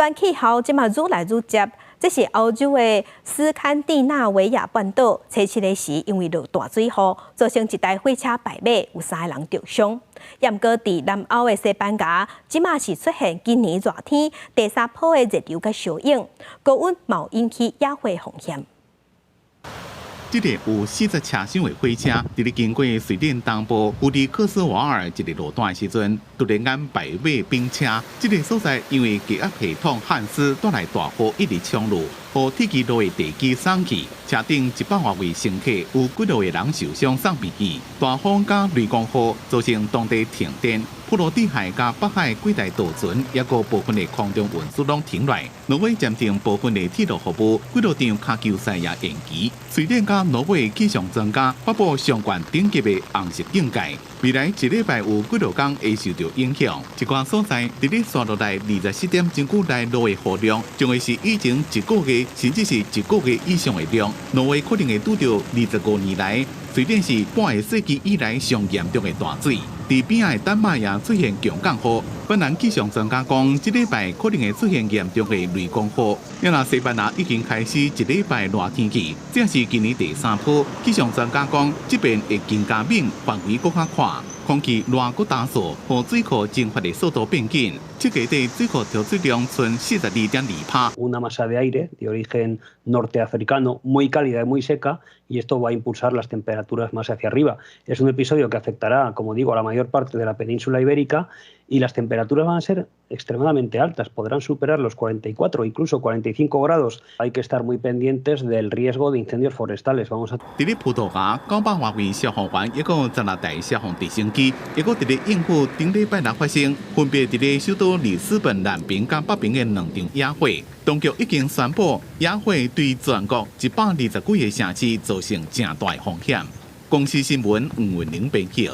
端气候即嘛愈来愈接，这是欧洲的斯堪的纳维亚半岛，初7日时因为落大水雨，造成一台货车败马，有3个人受伤。不过，伫南欧的西班牙，即嘛是出现今年热天第3波的热流甲效应，高温冒引起野火风险。 这个有40车厢的火车，伫咧经过瑞典东部乌迪克斯瓦尔一个路段的时阵，突然间败马冰车。这个所在因为低压系统汉斯带来大雨一直冲入，和铁轨路的地基送去，车顶100多位乘客有几多个人受伤送病去。大风加雷公雨造成当地停电，波罗的海加北海几大渡船，也个部分的空中运输拢停来。挪威暂停部分的铁路服务，几多场卡球赛也延期。瑞典加挪威气象专家发布上悬顶级的红色警戒，未来1礼拜有几多天会受到影响。一寡所在伫咧刷落来27点钟久内落的雨量，将会是以前1个月甚至是1个月以上的量。挪威可能会拄到25年来瑞典是半个世纪以来上严重的大水。 伫边仔的丹麦也出现强降雨，芬兰气象专家讲，这礼拜可能会出现严重的雷公雨。因为西班牙已经开始1礼拜热天气，这是今年第3波。气象专家讲，这边会更加猛，范围更较宽，空气热更加数，和水库蒸发的速度变紧。这个地水库调水量存42.2帕。Una masa de aire de origen norteafricano muy cálida y muy seca y esto va a impulsar las temperaturas más hacia arriba. Es un episodio que afectará, como digo, a la mayor parte de la península ibérica y las temperaturas van a ser extremadamente altas, podrán superar los 44, incluso 45 grados. Hay que estar muy pendientes del riesgo de incendios forestales. Vamos a 伫咧葡萄牙900多位消防员，一共16台消防直升机，一个伫咧应付顶礼拜六发生，分别伫咧首都里斯本南边甲北边的2场野火。当局已经宣布，野火对全国120几个城市造成正大风险。公司新闻黄文玲编辑。